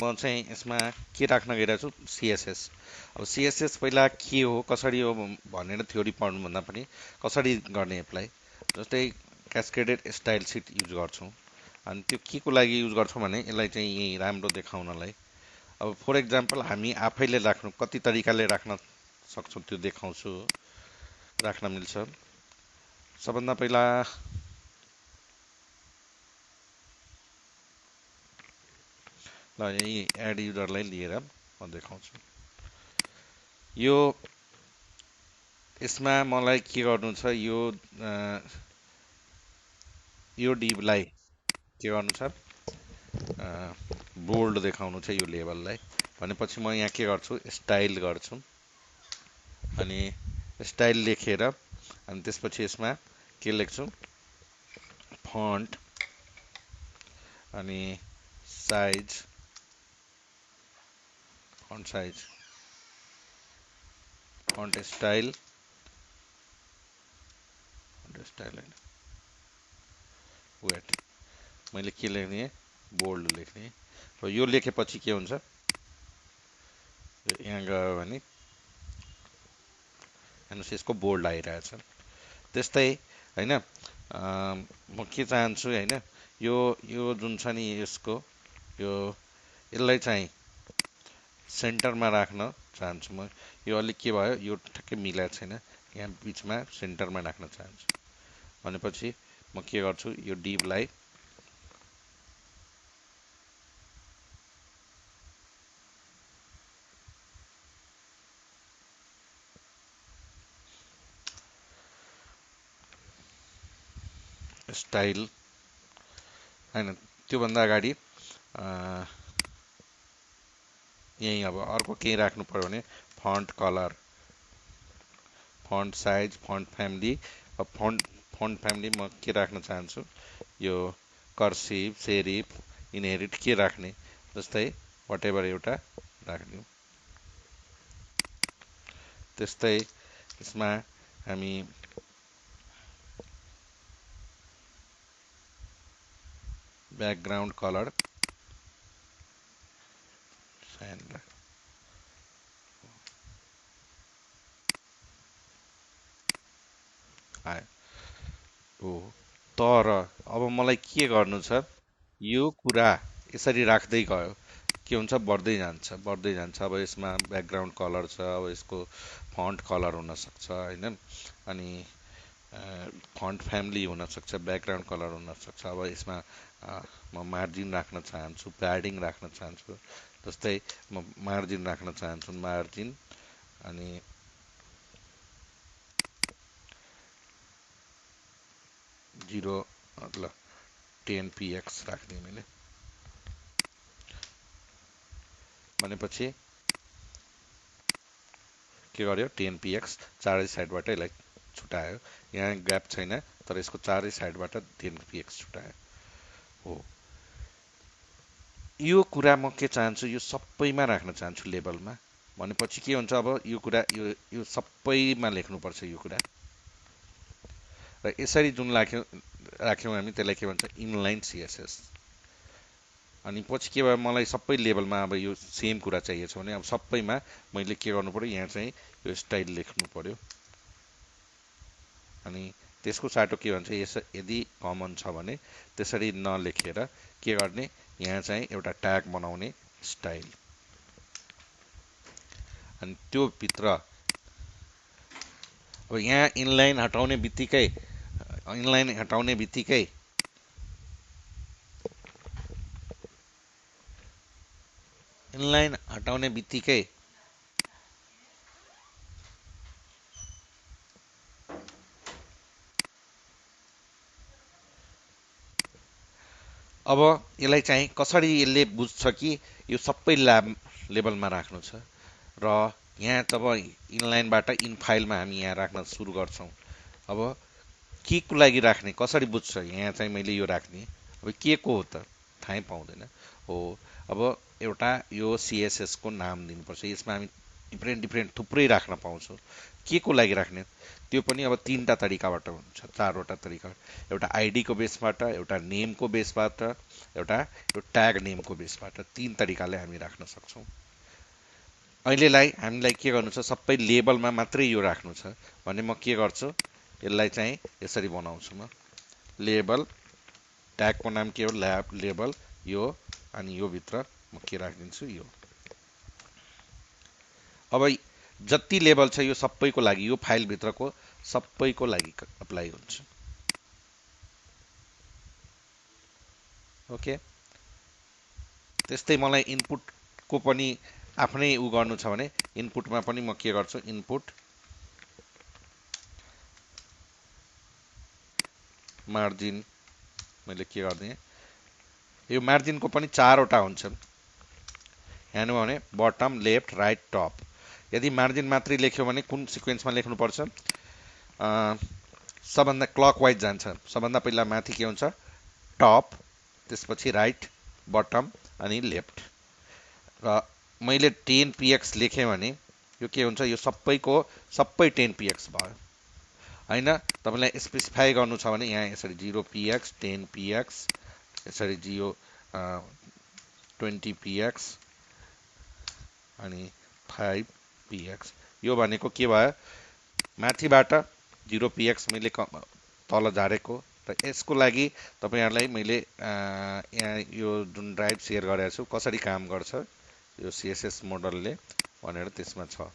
म चाहिँ यसमा के राख्न गइरहेको छु, सिएसएस। अब सिएसएस पहिला के हो कसरी हो भनेर थ्योरी पढ्नुभन्दा पनि कसरी गर्ने एप्लाई, जस्तै क्यास्केडेड स्टाइल सिट युज गर्छौँ। अनि त्यो के को लागि युज गर्छौँ भने यसलाई चाहिँ यही राम्रो देखाउनलाई। अब फर इक्जाम्पल हामी आफैले राख्नु कति तरिकाले राख्न सक्छौँ त्यो देखाउँछु, राख्न मिल्छ। सबभन्दा पहिला ल यही एड युजरलाई लिएर म देखाउँछु। यो यसमा मलाई के गर्नु छ, यो डिभलाई के गर्नु छ, बोल्ड देखाउनु छ यो लेभललाई। भनेपछि म यहाँ के गर्छु, स्टाइल गर्छु। अनि स्टाइल लेखेर अनि त्यसपछि यसमा के लेख्छु, फन्ट अनि size, font size, font style, होइन वेट, मैले के लेख्ने, बोल्ड लेख्ने। र यो लेखेपछि के हुन्छ, यहाँ गयो भने हेर्नुहोस् यसको बोल्ड आइरहेछ। त्यस्तै होइन, म के चाहन्छु होइन, यो यो जुन छ नि यसको यसलाई चाहिँ सेन्टरमा राख्न चाहन्छु म। यो अलिक के भयो, यो ठ्याक्कै मिलाएको छैन, यहाँ बिचमा सेन्टरमा राख्न चाहन्छु। भनेपछि म के गर्छु, यो डिभलाई स्टाइल होइन, त्योभन्दा अगाडि यहीँ अब अर्को केही राख्नु पर्यो भने font colour, font size, font family. अब फन्ट फ्यामिली म के राख्न चाहन्छु, यो कर्सिभ, सेरिफ, इनहेरिट के राख्ने, जस्तै वाटेभर एउटा राखिदिउँ। त्यस्तै यसमा हामी ब्याकग्राउन्ड कलर आयो हो। तर अब मलाई के गर्नु छ, यो कुरा यसरी राख्दै गयो के हुन्छ, बढ्दै जान्छ बढ्दै जान्छ। अब यसमा ब्याकग्राउन्ड कलर छ, अब यसको फन्ट कलर हुनसक्छ होइन, अनि फन्ट फ्यामिली हुनसक्छ, ब्याकग्राउन्ड कलर हुनसक्छ। अब यसमा म मार्जिन राख्न चाहन्छु, प्याडिङ राख्न चाहन्छु, जस्तै म मार्जिन राख्न चाहन्छु, मार्जिन अनि 0 ल 10 px राखिदिएँ मैले। भनेपछि के गर्यो, 10 px चारै साइडबाट यसलाई छुटायो। यहाँ ग्याप छैन तर यसको चारै साइडबाट 10 px छुटायो हो। यो कुरा म के चाहन्छु, यो सबैमा राख्न चाहन्छु लेबलमा। भनेपछि के हुन्छ, अब यो कुरा यो सबैमा लेख्नुपर्छ यो कुरा। र यसरी जुन राख्यौँ हामी त्यसलाई के भन्छ, इनलाइन सिएसएस। अनि पछि के भयो, मलाई सबै लेभलमा अब यो सेम कुरा चाहिएको छ भने अब सबैमा मैले के गर्नु पर्यो, यहाँ चाहिँ यो स्टाइल लेख्नु पर्यो। अनि त्यसको साटो के भन्छ, यदि कमन छ भने त्यसरी नलेखेर के गर्ने, यहाँ चाहिँ एउटा ट्याग बनाउने, स्टाइल। अनि त्यो भित्र अब यहाँ इनलाइन हटाउने बित्तिकै अब यसलाई चाहिँ कसरी यसले बुझ्छ कि यो सबै लेभलमा राख्नु छ। र यहाँ जब इनलाइनबाट इन फाइलमा हामी यहाँ राख्न सुरु गर्छौँ, अब के को लागि राख्ने कसरी बुझ्छ, यहाँ चाहिँ मैले यो राख्ने, अब के को हो त थाहै पाउँदैन हो। अब एउटा यो सिएसएस को नाम दिनुपर्छ, यसमा हामी डिफ्रेन्ट डिफ्रेन्ट थुप्रै राख्न पाउँछौँ। के को लागि राख्ने त्यो पनि अब तीनटा तरिकाबाट हुन्छ, चारवटा तरिका। एउटा आइडीको बेसबाट, एउटा नेमको बेसबाट, एउटा यो ट्याग नेमको बेसबाट, तीन तरिकाले हामी राख्न सक्छौँ। अहिलेलाई हामीलाई के गर्नु छ, सबै लेबलमा मात्रै यो राख्नु छ भने म के गर्छु, यसलाई चाहिँ यसरी बनाउँछु। म लेबल, ट्यागको नाम के हो, लेबल यो, अनि यो भित्र म के राखिदिन्छु, यो। अब जति लेबल छ यो सबैको लागि, यो फाइलभित्रको सबैको लागि अप्लाई हुन्छ। ओके, त्यस्तै मलाई इनपुटको पनि आफ्नै गर्नु छ भने इनपुटमा पनि म के गर्छु, इनपुट मार्जिन, मैले के गरिदिएँ, यो मार्जिनको पनि चारवटा हुन्छन्। हेर्नु भने बटम, लेफ्ट, राइट, टप। यदि मार्जिन मात्रै लेख्यो भने कुन सिक्वेन्समा लेख्नुपर्छ, सबभन्दा क्लकवाइज जान्छ। सबभन्दा पहिला माथि के हुन्छ, टप, त्यसपछि राइट, बटम अनि लेफ्ट। र मैले 10px लेखेँ भने यो के हुन्छ, यो सबैको सबै 10px भयो होइन। तपाईँलाई स्पेसिफाई गर्नु छ भने यहाँ यसरी 0px, 10px, यसरी 20px अनि 5px। यो भनेको के भयो, माथिबाट 0px मैले तल झारेको। र यसको लागि तपाईँहरूलाई मैले यहाँ यो जुन ड्राइभ सेयर गरेको छु कसरी काम गर्छ यो सिएसएस मोडलले भनेर त्यसमा छ।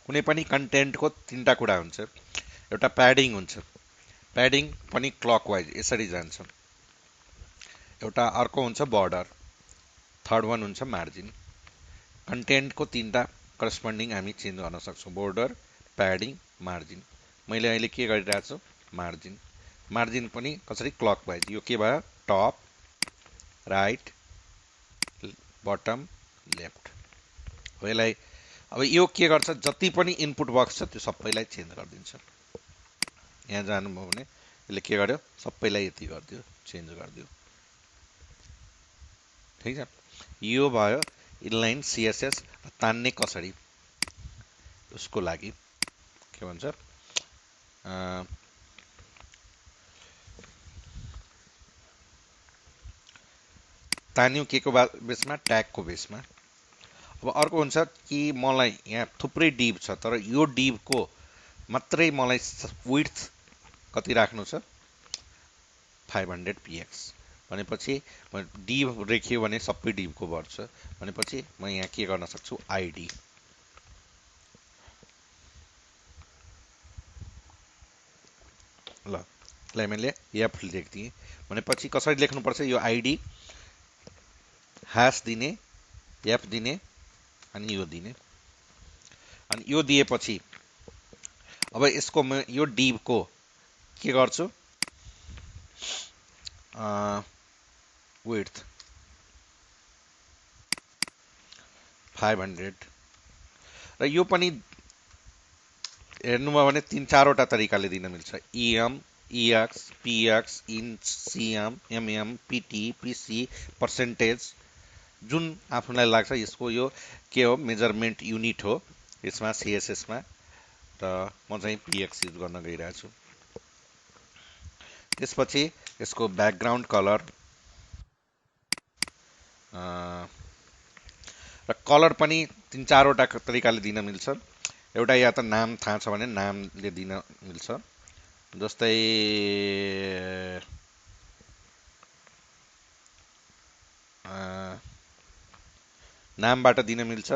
कुनै पनि कन्टेन्टको तीनटा कुरा हुन्छ। एउटा प्याडिङ हुन्छ, प्याडिङ पनि क्लकवाइज यसरी जान्छ। एउटा अर्को हुन्छ बर्डर, थर्ड वान हुन्छ मार्जिन। कन्टेन्टको तीनटा करस्पोन्डिङ हामी चेन्ज गर्न सक्छौँ, बोर्डर, प्याडिङ, मार्जिन। मैले अहिले के गरिरहेको छु, मार्जिन। मार्जिन पनि कसरी, क्लकवाइज। यो के भयो, टप, राइट, बटम, लेफ्ट हो। यसलाई अब यो के गर्छ, जति पनि इनपुट बक्स छ त्यो सबैलाई चेन्ज गरिदिन्छ। यहाँ जानुभयो भने यसले के गर्यो, सबैलाई यति गरिदियो, चेन्ज गरिदियो। ठिक छ, यो भयो इनलाइन सिएसएस तान्ने कसरी उसको लागि के भन्छ, तान्यो के को बेसमा, ट्यागको बेसमा। अब अर्को हुन्छ कि मलाई यहाँ थुप्रै डिभ छ तर यो डिभको मात्रै मलाई विड्थ कति राख्नु छ, 500px भनेपछि डिभ रेख्यो भने सबै डिभको बढ्छ भनेपछि म यहाँ के गर्न सक्छु, आइडी। ल यसलाई मैले एफ लेखिदिएँ भनेपछि कसरी लेख्नुपर्छ, यो आइडी ह्यास दिने, एफ दिने अनि यो दिने। अनि यो दिएपछि अब यसको म यो डिभको के गर्छु, विड्थ 500। र यो पनि हेर्नुभयो भने तीन चारवटा तरिकाले दिन मिल्छ, EM, EX, PX, inch, CM, MM, PT, PC, percentage, जुन आफूलाई लाग्छ। यसको यो के हो, मेजरमेन्ट युनिट हो यसमा सिएसएसमा। र म चाहिँ पिएक्स युज गर्न गइरहेको छु। त्यसपछि यसको ब्याकग्राउन्ड कलर, र कलर पनि तीन चारवटा तरिकाले दिन मिल्छ। एउटा या त नाम थाहा छ भने नामले दिन मिल्छ, जस्तै नामबाट दिन मिल्छ,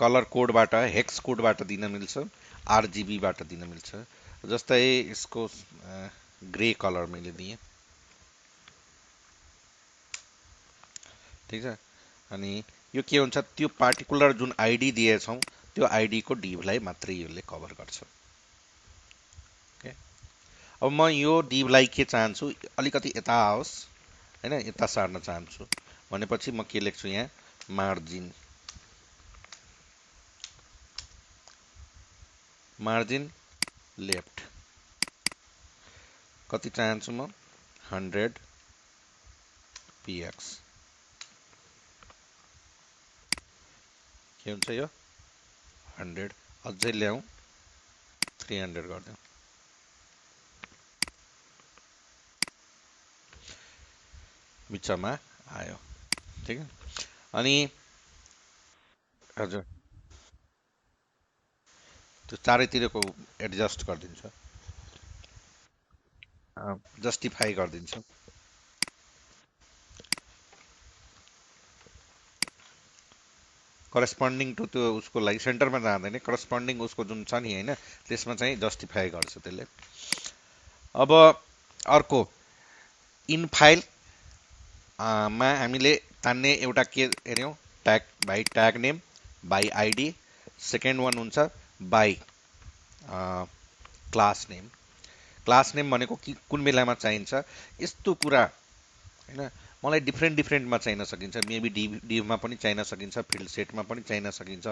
कलर कोडबाट, हेक्स कोडबाट दिन मिल्छ, आरजिबीबाट दिन मिल्छ। जस्तै यसको ग्रे कलर मैले दिएँ, ठिक छ। अनि यो के हुन्छ, त्यो पार्टिकुलर जुन आइडी दिएछौँ त्यो आइडीको डिभलाई मात्रै यसले कभर गर्छ। ओके, अब म यो डिभलाई के चाहन्छु, अलिकति यता आओस् होइन, यता सार्न चाहन्छु भनेपछि म के लेख्छु यहाँ, मार्जिन, मार्जिन लेफ्ट कति चाहन्छु म, 100 px। के हुन्छ यो 100, अझै ल्याउँ 300 गरिदिउँ। बिचमा आयो, ठिक है। अनि हजुर त्यो चारैतिरको एडजस्ट गरिदिन्छ, जस्टिफाई गरिदिन्छ। करस्पन्डिङ टु त्यो उसको लागि सेन्टरमा जाँदैन, करस्पन्डिङ उसको जुन छ नि होइन, त्यसमा चाहिँ जस्टिफाई गर्छ त्यसले। अब अर्को इन फाइल मा हामीले तान्ने एउटा के हेऱ्यौँ, tag by tag name, by ID. Second one हुन्छ by class name. Class name भनेको कि कुन बेलामा चाहिन्छ, यस्तो कुरा होइन मलाई डिफ्रेन्ट डिफ्रेन्टमा चाहिन सकिन्छ, मेबी डिभमा पनि चाहिन सकिन्छ, फिल्ड सेटमा पनि चाहिन सकिन्छ,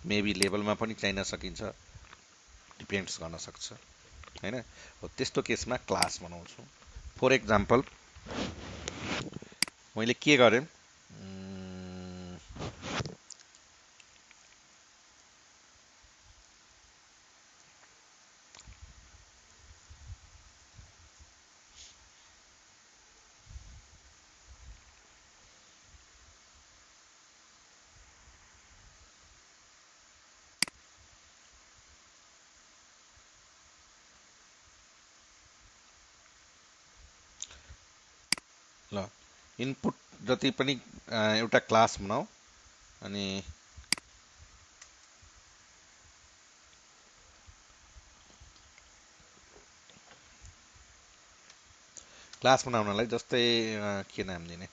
मेबी लेभलमा पनि चाहिन सकिन्छ, डिपेन्ड्स गर्न सक्छ होइन। हो त्यस्तो केसमा क्लास बनाउँछु। फर एक्जाम्पल मैले के गरेँ, ल इनपुट जति पनि एउटा क्लास बनाऊ, अनि क्लास बनाउनलाई जस्तै के नाम दिने,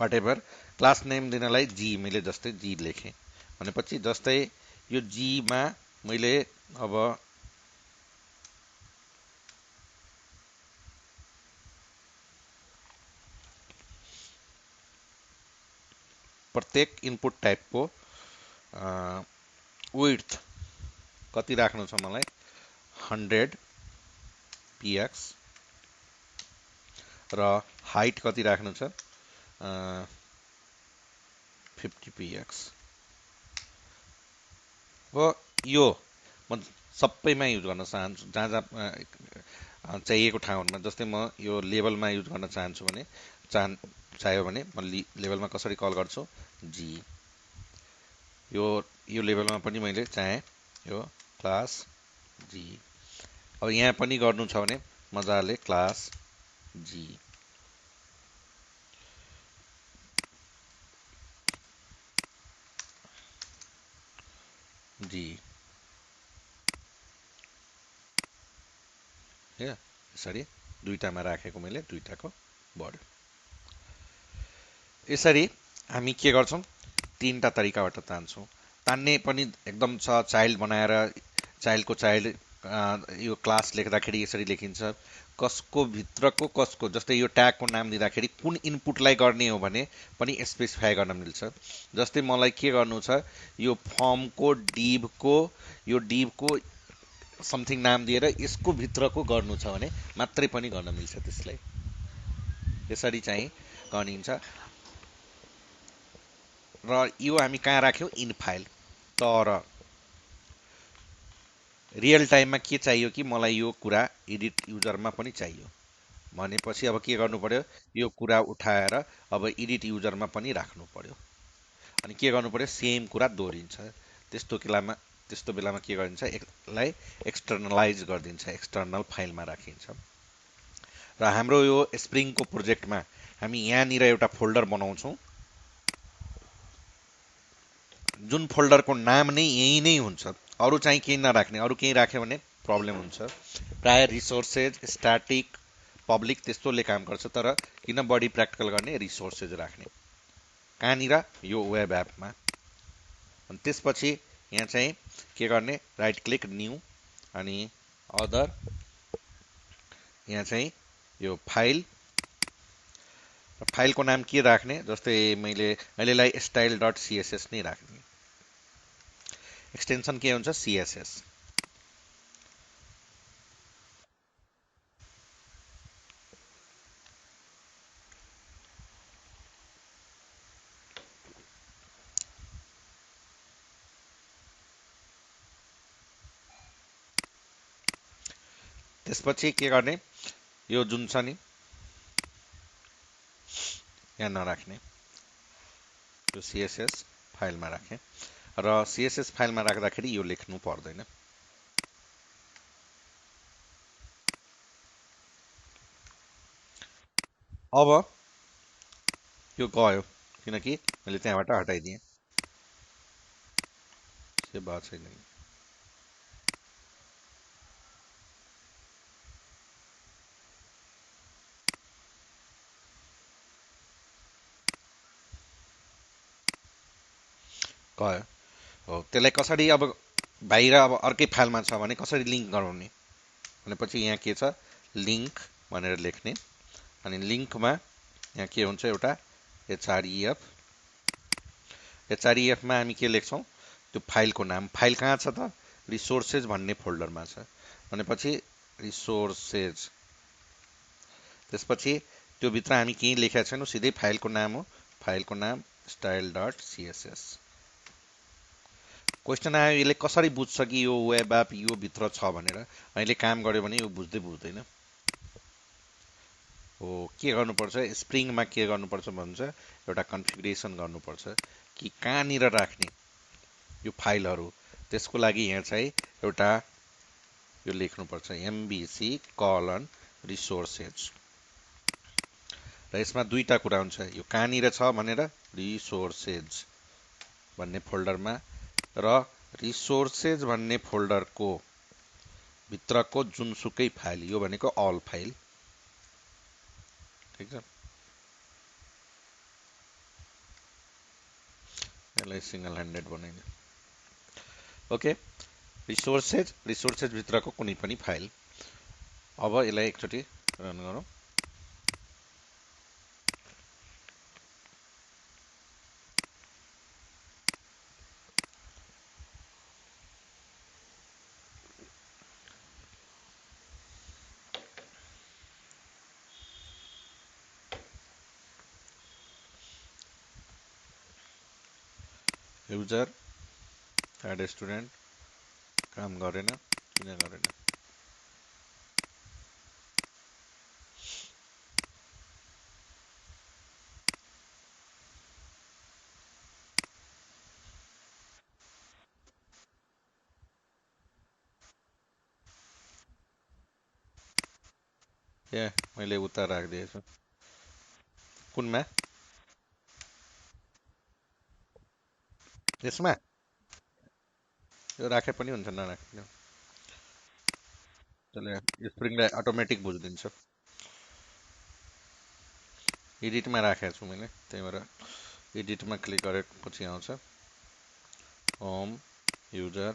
वाटेभर क्लास नेम दिनलाई जी, मैले जस्तै जी लेखेँ भनेपछि जस्तै यो जीमा मैले अब प्रत्येक इनपुट टाइपको विड्थ कति राख्नु छ मलाई, 100 px, र हाइट कति राख्नु छ, 50 px। अब यो म सबैमा युज गर्न चाहन्छु, जहाँ जहाँ चाहिएको ठाउँमा, जस्तै म यो लेभलमा युज गर्न चाहन्छु भने चाहियो भने म लेभलमा कसरी कल गर्छु, जी। यो लेभलमा पनि मैले चाहेँ यो क्लास जी। अब यहाँ पनि गर्नु छ भने मजाले क्लास जी, जी यसरी दुईटामा राखेको मैले, दुईटाको बढ्यो। यसरी हामी के गर्छौँ, तीनटा तरिकाबाट तान्छौँ। तान्ने पनि एकदम छ, चाइल्ड बनाएर चाइल्डको चाइल्ड यो क्लास लेख्दाखेरि यसरी लेखिन्छ, कसको भित्रको कसको, जस्तै यो ट्यागको नाम दिँदाखेरि कुन इनपुटलाई गर्ने हो भने पनि स्पेसिफाई गर्न मिल्छ। जस्तै मलाई के गर्नु छ, यो फर्मको डिभको, यो डिभको समथिङ नाम दिएर यसको भित्रको गर्नु छ भने मात्रै पनि गर्न मिल्छ, त्यसलाई यसरी चाहिँ गनिन्छ। र यो हामी कहाँ राख्यौँ, इन फाइल। तर रियल टाइममा के चाहियो कि मलाई यो कुरा एडिट युजरमा पनि चाहियो भनेपछि अब के गर्नु पर्यो, यो कुरा उठाएर अब एडिट युजरमा पनि राख्नु पर्यो। अनि के गर्नु पर्यो, सेम कुरा दोहोरिन्छ। त्यस्तो बेलामा के गरिन्छ, यसलाई एक्सटर्नलाइज गरिदिन्छ, एक्सटर्नल फाइलमा राखिन्छ। र हाम्रो यो स्प्रिङको प्रोजेक्टमा हामी यहाँनिर एउटा फोल्डर बनाउँछौँ, जुन फोल्डरको नाम नै यही नै हुन्छ। अरू चाहिँ केही नराख्ने, अरू केही राख्यो भने प्रब्लम हुन्छ। प्राय रिसोर्सेज स्ट्याटिक पब्लिक त्यस्तोले काम गर्छ, तर किन बढी प्र्याक्टिकल गर्ने रिसोर्सेज राख्ने कहाँनिर यो वेब एपमा। अनि त्यसपछि यहाँ चाहिँ के गर्ने राइट क्लिक न्यू अनि अदर यहाँ चाहिँ यो फाइल र फाइलको नाम के राख्ने जस्तै मैले अहिलेलाई स्टाइल डट सिएसएस नै राख्ने। एक्सटेन्सन के हुन्छ सिएसएस। त्यसपछि के गर्ने यो जुन छ नि यहाँ नराख्ने, यो सिएसएस फाइलमा राखेँ र सिएसएस फाइलमा राख्दाखेरि यो लेख्नु पर्दैन। अब यो गयो किनकि मैले त्यहाँबाट हटाइदिएँ, सेभ भएको छैन। गयो हो। त्यसलाई कसरी अब बाहिर अब अर्कै फाइलमा छ भने कसरी लिङ्क गराउने भनेपछि यहाँ के छ लिङ्क भनेर लेख्ने। अनि लिङ्कमा यहाँ के हुन्छ एउटा एचआरइएफ, एचआरइएफमा हामी के लेख्छौँ त्यो फाइलको नाम। फाइल कहाँ छ त रिसोर्सेज भन्ने फोल्डरमा छ भनेपछि रिसोर्सेज। त्यसपछि त्यो भित्र हामी केही लेखेका छैनौँ, सिधै फाइलको नाम हो, फाइलको नाम स्टाइल डट सिएसएस। क्वेसन आयो यसले कसरी बुझ्छ कि यो वेब एप यो भित्र छ भनेर। अहिले काम गर्यो भने यो बुझ्दै बुझ्दैन हो। के गर्नुपर्छ स्प्रिङमा के गर्नुपर्छ भन्छ एउटा कन्फिगरेसन गर्नुपर्छ कि कहाँनिर राख्ने यो फाइलहरू। त्यसको लागि यहाँ चाहिँ एउटा यो लेख्नुपर्छ एमबिसी कलन रिसोर्सेज र यसमा दुईटा कुरा हुन्छ, यो कहाँनिर छ भनेर रिसोर्सेज भन्ने फोल्डरमा र रिसोर्सेज भन्ने फोल्डरको भित्रको जुनसुकै फाइल, यो भनेको अल फाइल, ठिक छ। यसलाई सिंगल ह्यान्डेड बनाइदियो। ओके रिसोर्सेज, रिसोर्सेज भित्रको कुनै पनि फाइल। अब यसलाई एकचोटि रन गरौँ। युजर एड स्टुडेन्ट काम गरेन, किन गरेन? ए मैले उता राखिदिएछु। कुनमा यसमा यो राखे पनि हुन्छ नराखे, त्यसले स्प्रिङलाई अटोमेटिक बुझिदिन्छ। एडिटमा राखेको छु मैले, त्यही भएर एडिटमा क्लिक गरेपछि आउँछ होम युजर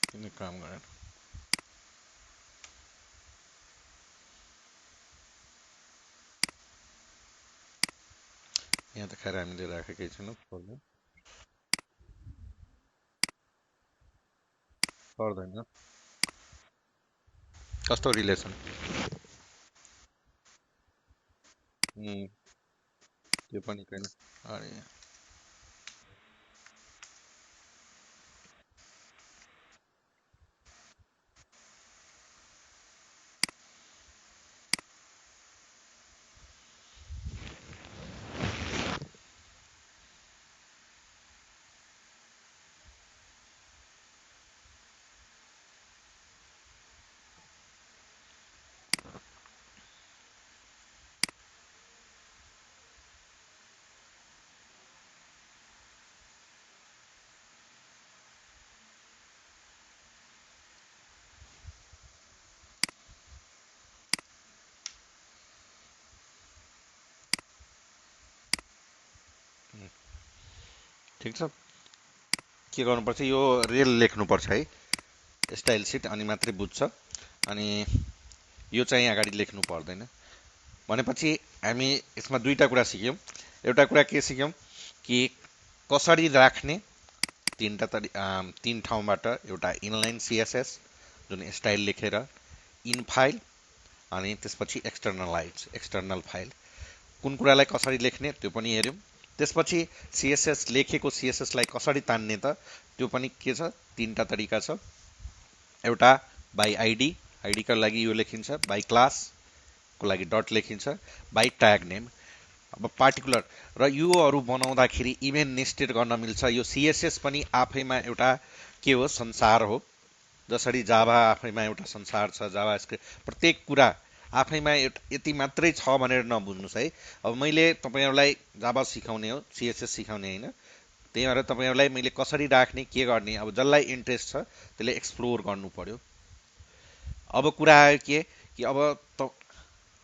किन काम गरेन। यहाँ त खैर हामीले राखेकै छैनौँ, पर्दैन। कस्तो रिलेसन त्यो पनि छैन। अरे ठिक छ। के गर्नुपर्छ, यो रेल लेख्नुपर्छ है, स्टाइल सिट, अनि मात्रै बुझ्छ। अनि यो चाहिँ अगाडि लेख्नु पर्दैन। भनेपछि हामी यसमा दुईटा कुरा सिक्यौँ। एउटा कुरा के सिक्यौँ कि कसरी राख्ने तीन ठाउँबाट, एउटा इनलाइन सिएसएस जुन स्टाइल लेखेर, इन फाइल, अनि त्यसपछि एक्सटर्नल फाइल, कुन कुरालाई कसरी लेख्ने त्यो पनि हेऱ्यौँ। त्यसपछि सिएसएस लेखेको सिएसएसलाई कसरी तान्ने त त्यो पनि के छ, तीनटा तरिका छ। एउटा बाई आइडी, आइडीका लागि यो लेखिन्छ, बाई क्लासको लागि डट लेखिन्छ, बाई ट्याग नेम। अब पार्टिकुलर र योहरू बनाउँदाखेरि इभेन नेस्टेड गर्न मिल्छ। यो सिएसएस पनि आफैमा एउटा के हो, संसार हो। जसरी जाभा आफैमा एउटा संसार छ, जाभा स्क्रिप्ट प्रत्येक कुरा आफैमा यति मात्रै छ भनेर नबुझ्नुहोस् है। अब मैले तपाईँहरूलाई जाभा सिकाउने हो, सिएसएस सिकाउने होइन। त्यही भएर तपाईँहरूलाई मैले कसरी राख्ने, के गर्ने, अब जसलाई इन्ट्रेस्ट छ त्यसले एक्सप्लोर गर्नु पर्यो। अब कुरा आयो के कि अब त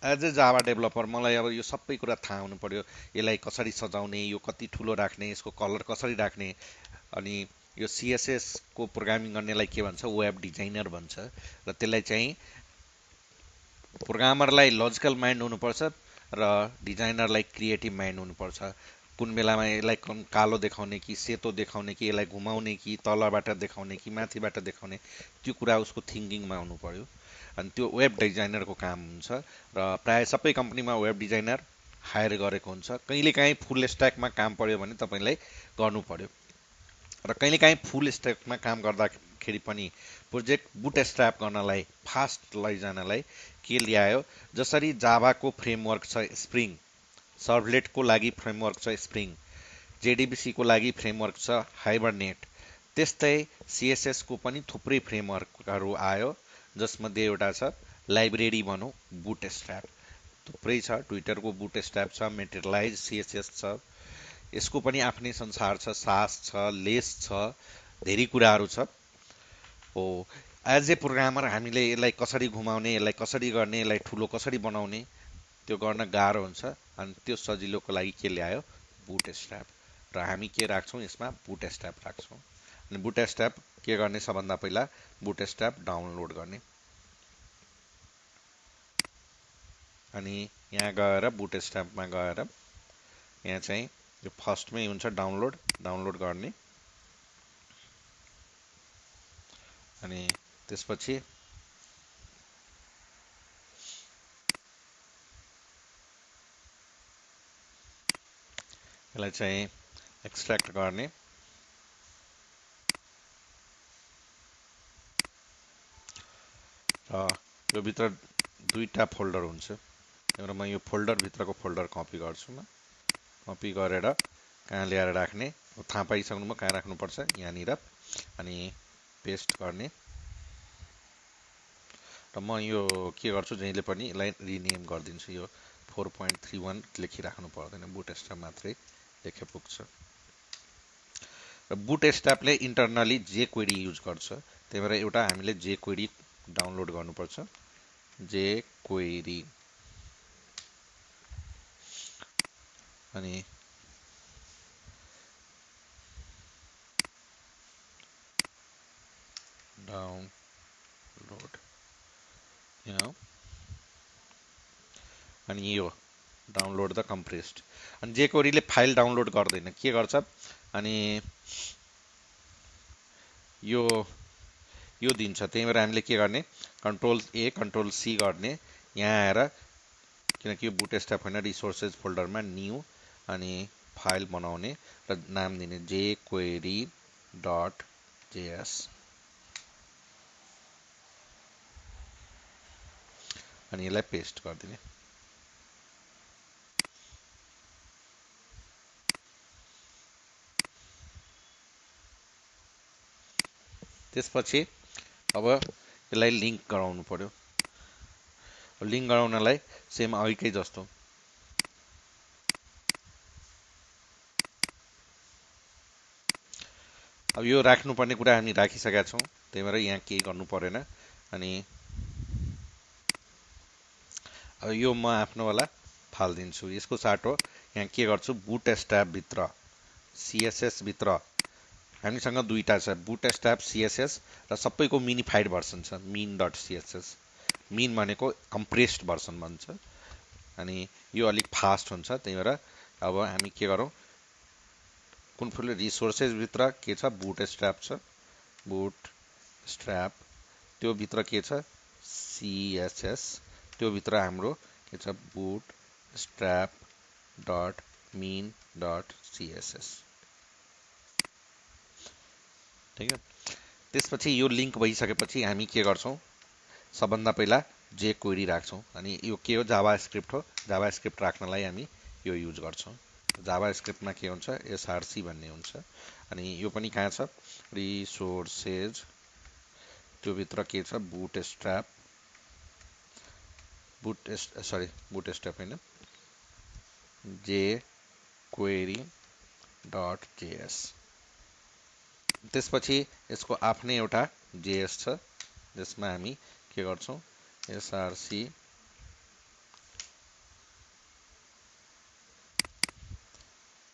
एज ए जाभा डेभलपर मलाई अब यो सबै कुरा थाहा हुनु पर्यो। यसलाई कसरी सजाउने, यो कति ठुलो राख्ने, यसको कलर कसरी राख्ने। अनि यो सिएसएस को प्रोग्रामिङ गर्नेलाई के भन्छ, वेब डिजाइनर भन्छ। र त्यसलाई चाहिँ प्रोग्रामरलाई लजिकल माइन्ड हुनुपर्छ र डिजाइनरलाई क्रिएटिभ माइन्ड हुनुपर्छ। कुन बेलामा यसलाई कालो देखाउने कि सेतो देखाउने कि यसलाई घुमाउने कि तलबाट देखाउने कि माथिबाट देखाउने, त्यो कुरा उसको थिङ्किङमा हुनु पर्यो। अनि त्यो वेब डिजाइनरको काम हुन्छ। र प्रायः सबै कम्पनीमा वेब डिजाइनर हायर गरेको हुन्छ। कहिलेकाहीँ फुल स्ट्याकमा काम पर्यो भने तपाईँलाई गर्नु पर्यो। र कहिलेकाहीँ फुल स्ट्याकमा काम गर्दाखेरि पनि प्रोजेक्ट बुटस्ट्र्याप गर्नलाई, फास्ट लैजानलाई के ल्यायो, जसरी जाभाको फ्रेमवर्क छ स्प्रिङ, सर्भलेटको लागि फ्रेमवर्क छ स्प्रिङ, जेडिबिसीको लागि फ्रेमवर्क छ हाइबरनेट, त्यस्तै सिएसएसको पनि थुप्रै फ्रेमवर्कहरू आयो। जसमध्ये एउटा छ लाइब्रेरी भनौँ, बुटस्ट्र्याप थुप्रै छ। ट्विटरको बुटस्ट्र्याप छ, मेटेरियलाइज सिएसएस छ, यसको पनि आफ्नै संसार छ, सास छ, लेस छ, धेरै कुराहरू छ। हो, एज ए प्रोग्रामर हामीले यसलाई कसरी घुमाउने, यसलाई कसरी गर्ने, यसलाई ठुलो कसरी बनाउने, त्यो गर्न गाह्रो हुन्छ। अनि त्यो सजिलोको लागि के ल्यायो, बुटस्ट्र्याप। र हामी के राख्छौँ यसमा, बुटस्ट्र्याप राख्छौँ। अनि बुटस्ट्र्याप के गर्ने, सबभन्दा पहिला बुटस्ट्र्याप डाउनलोड गर्ने। अनि यहाँ गएर बुटस्ट्र्यापमा गएर यहाँ चाहिँ यो फर्स्टमै हुन्छ डाउनलोड गर्ने। अनि त्यसपछि यसलाई चाहिँ एक्सट्र्याक्ट गर्ने। र यो भित्र दुईटा फोल्डर हुन्छ। एउटा म यो फोल्डरभित्रको फोल्डर कपी गर्छु। म कपी गरेर कहाँ ल्याएर राख्ने, थाहा पाइसक्नुभयो कहाँ राख्नुपर्छ, यहाँनिर। अनि पेस्ट गर्ने। र म यो के गर्छु, जहिले पनि यसलाई रिनेम गरिदिन्छु। यो 4.31 लेखिराख्नु पर्दैन, बुटस्ट्र्याप मात्रै लेखे पुग्छ। र बुटस्ट्र्यापले इन्टरनली जेक्वेरी युज गर्छ। त्यही भएर एउटा हामीले जेक्वेरी डाउनलोड गर्नुपर्छ, जेक्वेरी। अनि डाउनलोड यहाँ, अनि यो डाउनलोड द कम्प्रेस्ड। अनि जेक्वेरीले फाइल डाउनलोड गर्दैन, के गर्छ, अनि यो दिन्छ। त्यही भएर हामीले के गर्ने, कन्ट्रोल ए कन्ट्रोल सी गर्ने, यहाँ आएर, किनकि यो बुटस्ट्र्याप होइन, रिसोर्सेज फोल्डरमा न्यू, अनि फाइल बनाउने र नाम दिने जेक्वेरी डट जेएस। अनि यसलाई पेस्ट गरिदिने। त्यसपछि अब यसलाई लिङ्क गराउनु पर्यो। लिङ्क गराउनलाई सेम अघिकै जस्तो अब यो राख्नुपर्ने कुरा हामी राखिसकेका छौँ। त्यही भएर यहाँ केही गर्नु परेन। अनि अब यो म आफ्नोवाला फालिदिन्छु। यसको साटो यहाँ के गर्छु, बुटस्ट्र्याप भित्र CSS भित्र हामीसँग दुईटा छ, बुटस्ट्र्याप CSS र सबैको मिनिफाइड भर्सन छ, min डट CSS। min भनेको कम्प्रेस्ड भर्सन भन्छ, अनि यो अलिक फास्ट हुन्छ। त्यही भएर अब हामी के गरौँ, कुन रिसोर्सेस भित्र के छ, बुटस्ट्र्याप छ, बुटस्ट्र्याप त्यो भित्र के छ, CSS, त्यो भित्र हाम्रो के छ, बुटस्ट्र्याप डट min डट CSS। ठिक छ। त्यसपछि यो लिङ्क भइसकेपछि हामी के गर्छौँ, सबभन्दा पहिला jQuery राख्छौँ। अनि यो के हो, जावा स्क्रिप्ट हो। जावा स्क्रिप्ट राख्नलाई हामी यो युज गर्छौँ। जावा स्क्रिप्टमा के हुन्छ, SRC भन्ने हुन्छ। अनि यो पनि कहाँ छ, रिसोर्सेज, त्यो भित्र के छ, बुटस्ट्र्याप, बुटस्ट्र्याप होइन, jQuery डट JS। त्यसपछि यसको आफ्नै एउटा JS छ, जसमा हामी के गर्छौँ, SRC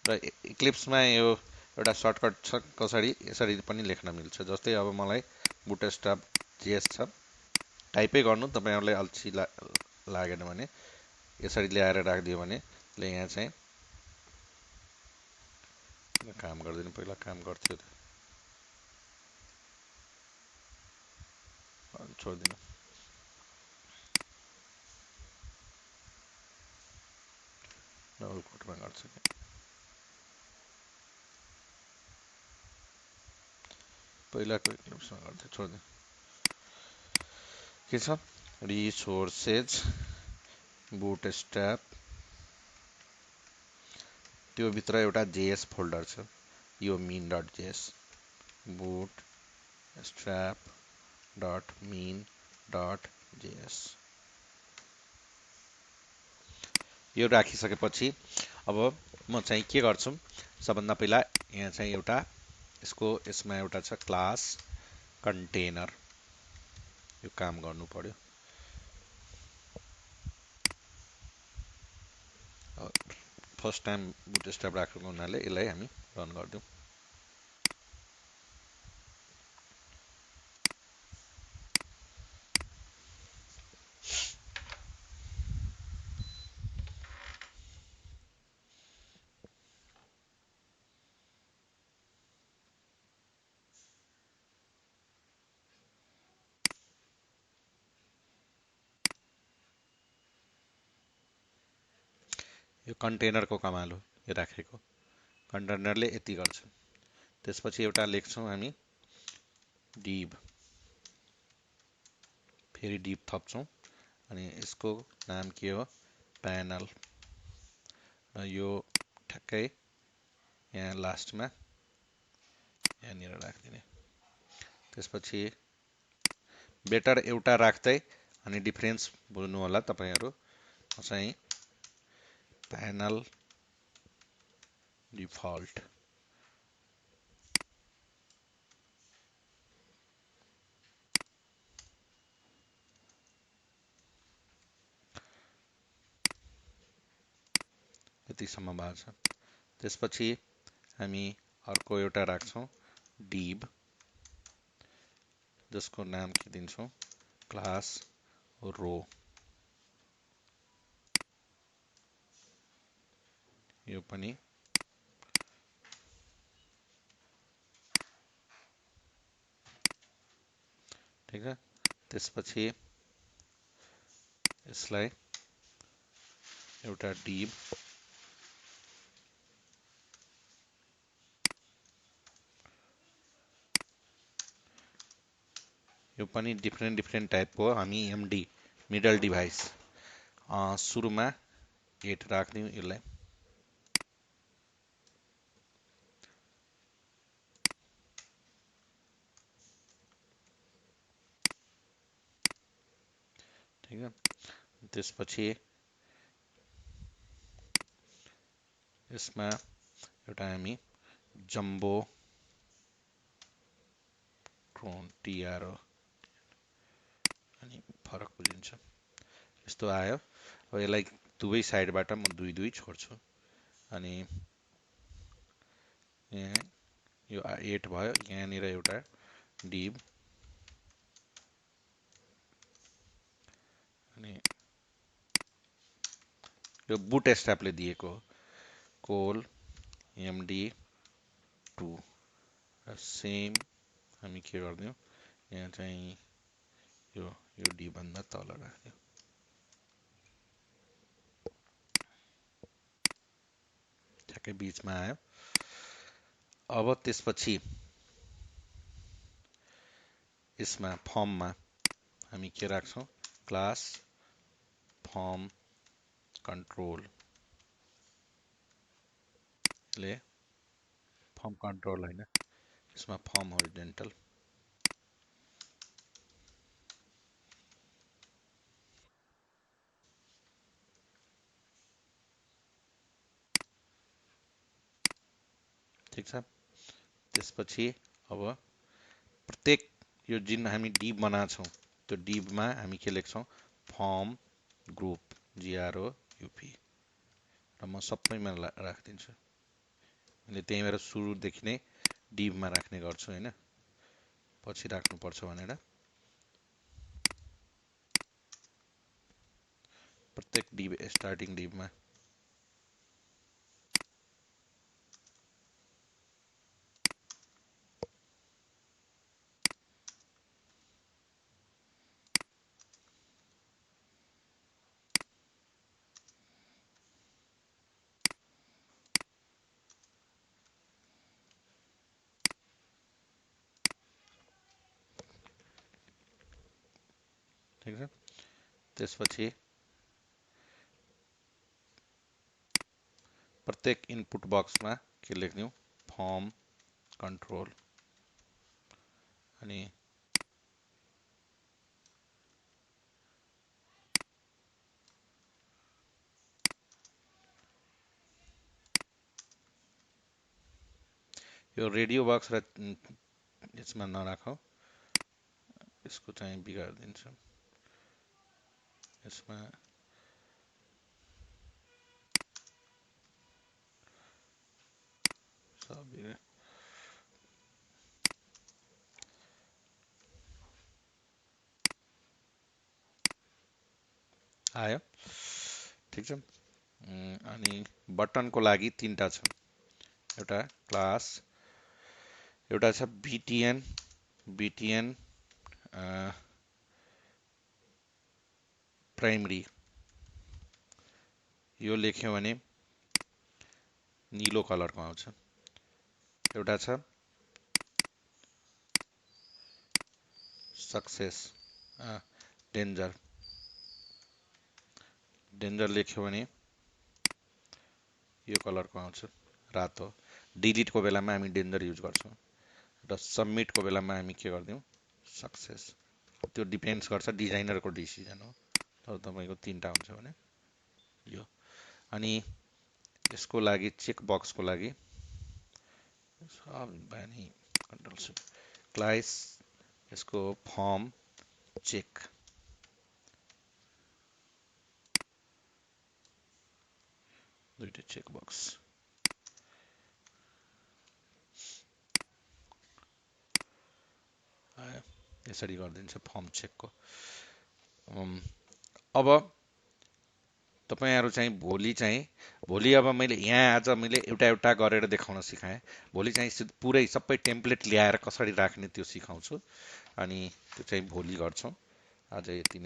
र इक्लिप्समा यो एउटा सर्टकट छ, कसरी यसरी पनि लेख्न मिल्छ। जस्तै अब मलाई बुटस्ट्र्याप JS छ, टाइपै गर्नु, तपाईँहरूलाई अल्छी लागेन भने यसरी ल्याएर राखिदियो भने यहाँ चाहिँ काम गर्दैन, पहिला काम गर्थ्यो त, छोडिदिनु। डबल कोटमा गर्छ कि पहिलाको इक्लिप्समा गर्थ्यो, छोडिदिनु। के छ, रिसोर्सेज बुटस्ट्र्याप, त्यो भित्र एउटा JS फोल्डर छ, यो min dot JS, bootstrap dot min dot JS। यो राखिसकेपछि अब म चाहिँ के गर्छु, सबभन्दा पहिला यहाँ चाहिँ एउटा यसमा एउटा छ क्लास कन्टेनर, यो काम गर्नु पर्यो। फर्स्ट टाइम बुटस्ट्र्याप राखेको हुनाले यसलाई हामी रन गरिदिउँ। यो कन्टेनरको कमाल हो, यो राखेको कन्टेनरले यति गर्छ। त्यसपछि एउटा लेख्छौँ हामी डिभ, फेरि डिभ थप्छौँ, अनि यसको नाम के हो, प्यानल, र यो ठ्याक्कै यहाँ लास्टमा यहाँनिर राखिदिने। त्यसपछि बेटर एउटा राख्दै, अनि डिफरेन्स बुझ्नु होला तपाईँहरू, चाहिँ प्यानल डिफल्ट, यतिसम्म भएको छ। त्यसपछि हामी अर्को एउटा राख्छौँ डिभ, जसको नाम के दिन्छौँ, क्लास रो, यो पनि ठिक छ। त्यसपछि यसलाई एउटा डिभ, यो पनि डिफ्रेन्ट टाइपको हो। हामी MD मिडल डिभाइस सुरुमा 8 राखिदिउँ यसलाई। ठिक छ। त्यसपछि यसमा एउटा हामी जम्बो ट्रोन TRO, अनि फरक बुझिन्छ, यस्तो आयो। अब यसलाई दुवै साइडबाट म दुई छोड्छु, अनि यहाँ यो 8 भयो, यहाँनिर एउटा div अनि यो बुटस्ट्र्यापले दिएको हो कोल md2 र सेम हामी के गरिदियौँ यहाँ चाहिँ यो डी भन्दा तल राख्दियौँ ठ्याक्कै बीचमा आयो। अब त्यसपछि यसमा फर्ममा हामी के राख्छौँ क्लास फर्म कन्ट्रोल ले फर्म कन्ट्रोल हैन यसमा फर्म होरिजेन्टल ठिक छ। त्यसपछि अब प्रत्येक यो जुन हामी डिभ बनाएको छौँ त्यो डिभमा हामी के लेख्छौँ फर्म ग्रुप GROUP र म सबैमा राखिदिन्छु। मैले त्यहीँबाट सुरुदेखि नै डिभमा राख्ने गर्छु होइन, पछि राख्नुपर्छ भनेर। प्रत्येक डिभ स्टार्टिङ डिभमा ठिक छ। त्यसपछि प्रत्येक इनपुट बक्समा के लेख्दियौँ फर्म कन्ट्रोल अनि यो रेडियो बक्स र यसमा नराखौँ, यसको चाहिँ बिगारिदिन्छ। यसमा सब बिगार आयो ठिक छ। अनि बटनको लागि तीनटा छ, एउटा क्लास, एउटा छ BTN प्राइमरी, यो लेख्यो भने निलो कलरको आउँछ। एउटा छ सक्सेस डेन्जर, डेन्जर लेख्यो भने यो कलरको आउँछ रातो। डिलिटको बेलामा हामी डेन्जर युज गर्छौँ र सबमिटको बेलामा हामी के गरिदिउँ सक्सेस। त्यो डिपेन्ड्स गर्छ डिजाइनरको डिसिजन हो, तर तपाईँको तीनटा हुन्छ भने यो। अनि यसको लागि चेक बक्सको लागि कन्ट्रोल क्लास यसको फर्म चेक, दुईटा चेक बक्स यसरी गरिदिन्छ फर्म चेकको। अब तपाईँहरू चाहिँ भोलि अब मैले यहाँ आज मैले एउटा एउटा गरेर देखाउन सिकाएँ, भोलि चाहिँ पुरै सबै टेम्प्लेट ल्याएर कसरी राख्ने त्यो सिकाउँछु, अनि त्यो चाहिँ भोलि गर्छौँ। आज यति नै।